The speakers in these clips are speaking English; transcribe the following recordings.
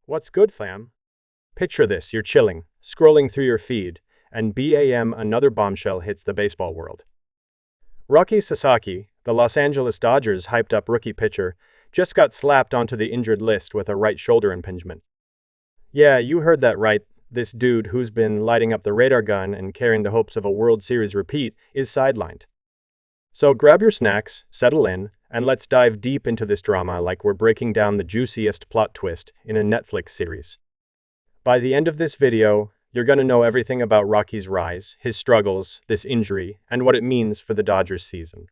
What's good, fam? Picture this, you're chilling, scrolling through your feed, and BAM another bombshell hits the baseball world. Rocky Sasaki, the Los Angeles Dodgers hyped-up rookie pitcher, just got slapped onto the injured list with a right shoulder impingement. Yeah, you heard that right. This dude who's been lighting up the radar gun and carrying the hopes of a World Series repeat is sidelined. So grab your snacks, settle in, and let's dive deep into this drama like we're breaking down the juiciest plot twist in a Netflix series. By the end of this video, you're going to know everything about Rocky's rise, his struggles, this injury, and what it means for the Dodgers season.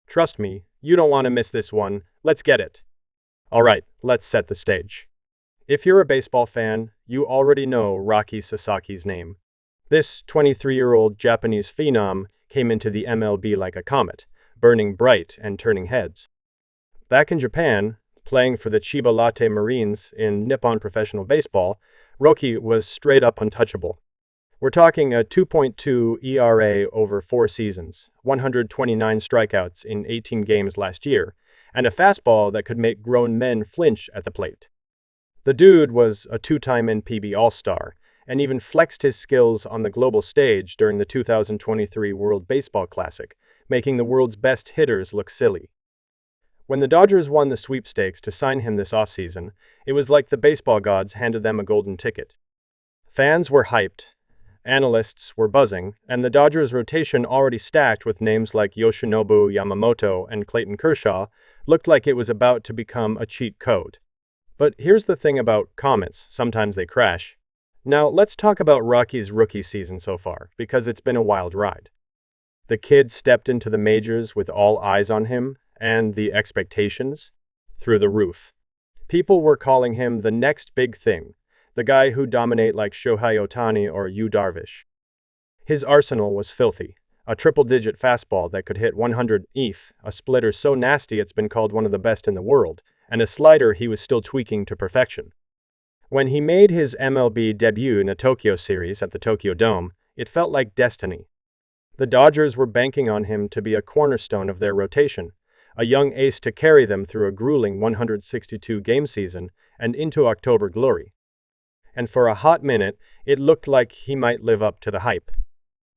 Trust me, you don't want to miss this one. Let's get it. Alright, let's set the stage. If you're a baseball fan, you already know Rocky Sasaki's name. This 23-year-old Japanese phenom came into the MLB like a comet, burning bright and turning heads. Back in Japan, playing for the Chiba Lotte Marines in Nippon Professional Baseball, Rocky was straight up untouchable. We're talking a 2.2 ERA over 4 seasons, 129 strikeouts in 18 games last year, and a fastball that could make grown men flinch at the plate. The dude was a 2-time NPB All-Star, and even flexed his skills on the global stage during the 2023 World Baseball Classic, making the world's best hitters look silly. When the Dodgers won the sweepstakes to sign him this offseason, it was like the baseball gods handed them a golden ticket. Fans were hyped, analysts were buzzing, and the Dodgers' rotation, already stacked with names like Yoshinobu Yamamoto and Clayton Kershaw, looked like it was about to become a cheat code. But here's the thing about comets, sometimes they crash. Now let's talk about Rocky's rookie season so far, because it's been a wild ride. The kid stepped into the majors with all eyes on him, and the expectations through the roof. People were calling him the next big thing, the guy who'd dominate like Shohei Ohtani or Yu Darvish. His arsenal was filthy, a triple-digit fastball that could hit 100 EF, a splitter so nasty it's been called one of the best in the world, and a slider he was still tweaking to perfection. When he made his MLB debut in the Tokyo series at the Tokyo Dome, it felt like destiny. The Dodgers were banking on him to be a cornerstone of their rotation, a young ace to carry them through a grueling 162-game season and into October glory. And for a hot minute, it looked like he might live up to the hype.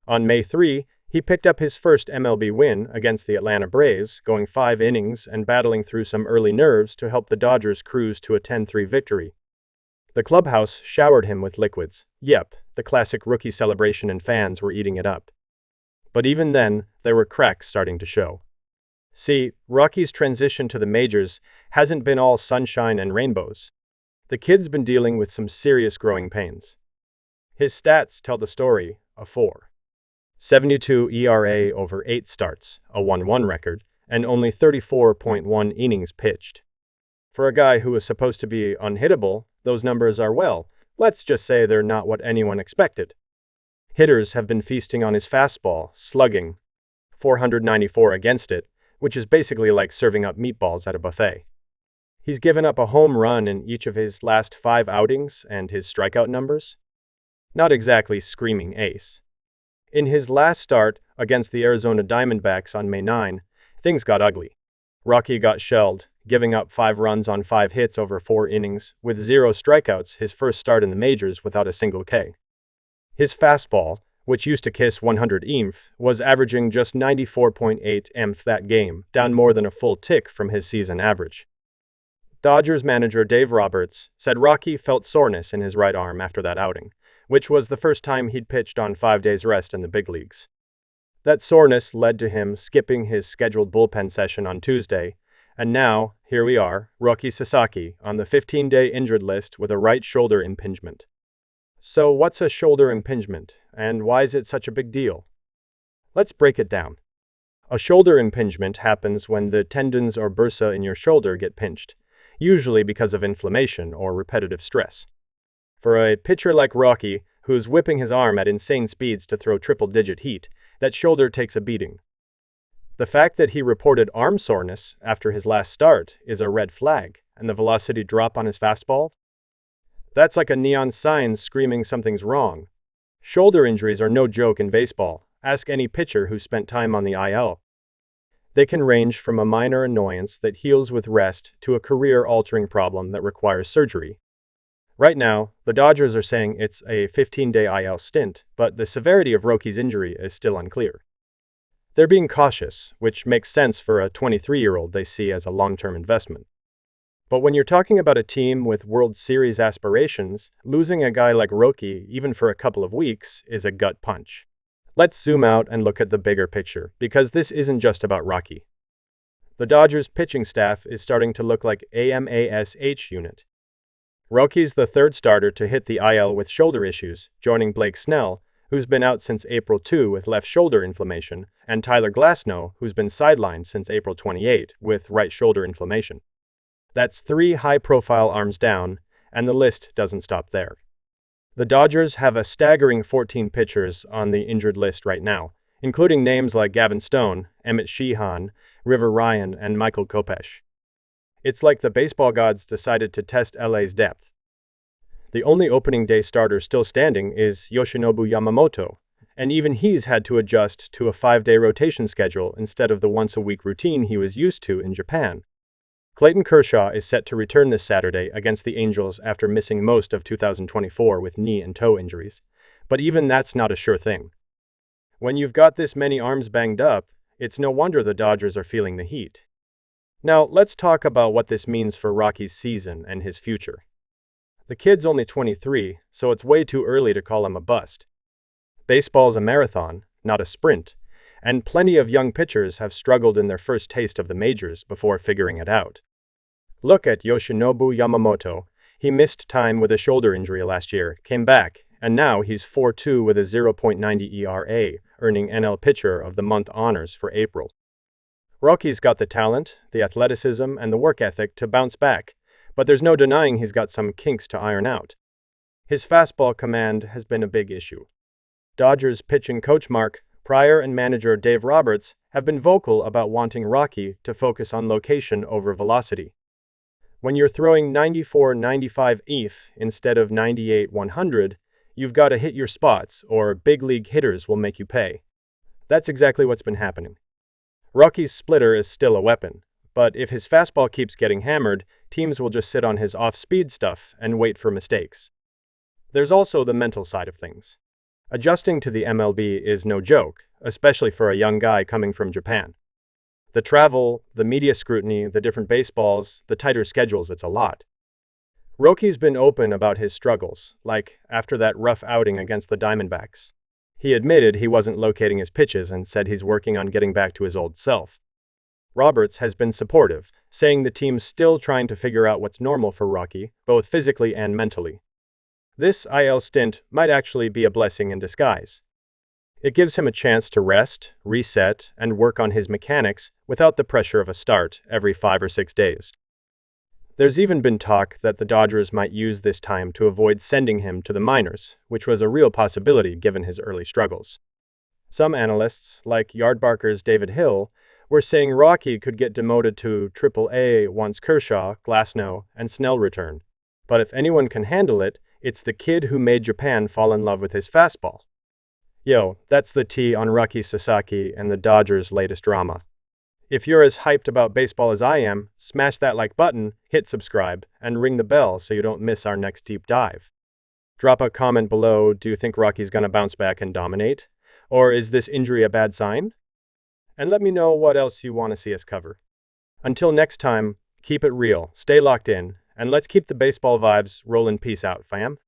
On May 3, he picked up his first MLB win against the Atlanta Braves, going 5 innings and battling through some early nerves to help the Dodgers cruise to a 10-3 victory. The clubhouse showered him with liquids. Yep, the classic rookie celebration, and fans were eating it up. But even then, there were cracks starting to show. See, Rocky's transition to the majors hasn't been all sunshine and rainbows. The kid's been dealing with some serious growing pains. His stats tell the story, a 4.72 ERA over 8 starts, a 1-1 record, and only 34.1 innings pitched. For a guy who was supposed to be unhittable, those numbers are, well, let's just say they're not what anyone expected. Hitters have been feasting on his fastball, slugging 494 against it, which is basically like serving up meatballs at a buffet. He's given up a home run in each of his last 5 outings, and his strikeout numbers? Not exactly screaming ace. In his last start against the Arizona Diamondbacks on May 9, things got ugly. Rocky got shelled, giving up 5 runs on 5 hits over 4 innings, with 0 strikeouts, his first start in the majors without a single K. His fastball, which used to kiss 100 EMF, was averaging just 94.8 EMF that game, down more than a full tick from his season average. Dodgers manager Dave Roberts said Rocky felt soreness in his right arm after that outing, which was the first time he'd pitched on 5 days rest in the big leagues. That soreness led to him skipping his scheduled bullpen session on Tuesday, and now, here we are, Rocky Sasaki on the 15-day injured list with a right shoulder impingement. So what's a shoulder impingement, and why is it such a big deal? Let's break it down. A shoulder impingement happens when the tendons or bursa in your shoulder get pinched, usually because of inflammation or repetitive stress. For a pitcher like Rocky, who's whipping his arm at insane speeds to throw triple-digit heat, that shoulder takes a beating. The fact that he reported arm soreness after his last start is a red flag, and the velocity drop on his fastball? That's like a neon sign screaming something's wrong. Shoulder injuries are no joke in baseball. Ask any pitcher who spent time on the IL. They can range from a minor annoyance that heals with rest to a career-altering problem that requires surgery. Right now, the Dodgers are saying it's a 15-day IL stint, but the severity of Rocky's injury is still unclear. They're being cautious, which makes sense for a 23-year-old they see as a long-term investment. But when you're talking about a team with World Series aspirations, losing a guy like Rocky, even for a couple of weeks, is a gut punch. Let's zoom out and look at the bigger picture, because this isn't just about Rocky. The Dodgers' pitching staff is starting to look like AMASH unit. Rocky's the third starter to hit the IL with shoulder issues, joining Blake Snell, who's been out since April 2 with left shoulder inflammation, and Tyler Glasnow, who's been sidelined since April 28 with right shoulder inflammation. That's 3 high-profile arms down, and the list doesn't stop there. The Dodgers have a staggering 14 pitchers on the injured list right now, including names like Gavin Stone, Emmett Sheehan, River Ryan, and Michael Kopech. It's like the baseball gods decided to test LA's depth. The only opening day starter still standing is Yoshinobu Yamamoto, and even he's had to adjust to a 5-day rotation schedule instead of the once-a-week routine he was used to in Japan. Clayton Kershaw is set to return this Saturday against the Angels after missing most of 2024 with knee and toe injuries, but even that's not a sure thing. When you've got this many arms banged up, it's no wonder the Dodgers are feeling the heat. Now, let's talk about what this means for Rocky's season and his future. The kid's only 23, so it's way too early to call him a bust. Baseball's a marathon, not a sprint, and plenty of young pitchers have struggled in their first taste of the majors before figuring it out. Look at Yoshinobu Yamamoto. He missed time with a shoulder injury last year, came back, and now he's 4-2 with a 0.90 ERA, earning NL Pitcher of the Month honors for April. Rocky's got the talent, the athleticism, and the work ethic to bounce back, but there's no denying he's got some kinks to iron out. His fastball command has been a big issue. Dodgers pitching coach Mark Prior and manager Dave Roberts have been vocal about wanting Rocky to focus on location over velocity. When you're throwing 94-95 EF instead of 98-100, you've got to hit your spots or big league hitters will make you pay. That's exactly what's been happening. Rocky's splitter is still a weapon, but if his fastball keeps getting hammered, teams will just sit on his off-speed stuff and wait for mistakes. There's also the mental side of things. Adjusting to the MLB is no joke, especially for a young guy coming from Japan. The travel, the media scrutiny, the different baseballs, the tighter schedules, it's a lot. Rocky's been open about his struggles, like after that rough outing against the Diamondbacks. He admitted he wasn't locating his pitches and said he's working on getting back to his old self. Roberts has been supportive, saying the team's still trying to figure out what's normal for Rocky, both physically and mentally. This IL stint might actually be a blessing in disguise. It gives him a chance to rest, reset, and work on his mechanics without the pressure of a start every 5 or 6 days. There's even been talk that the Dodgers might use this time to avoid sending him to the minors, which was a real possibility given his early struggles. Some analysts, like Yardbarker's David Hill, were saying Rocky could get demoted to AAA once Kershaw, Glasnow, and Snell return. But if anyone can handle it, it's the kid who made Japan fall in love with his fastball. Yo, that's the tea on Rocky Sasaki and the Dodgers' latest drama. If you're as hyped about baseball as I am, smash that like button, hit subscribe, and ring the bell so you don't miss our next deep dive. Drop a comment below, do you think Rocky's gonna bounce back and dominate? Or is this injury a bad sign? And let me know what else you want to see us cover. Until next time, keep it real, stay locked in, and let's keep the baseball vibes rolling. Peace out, fam.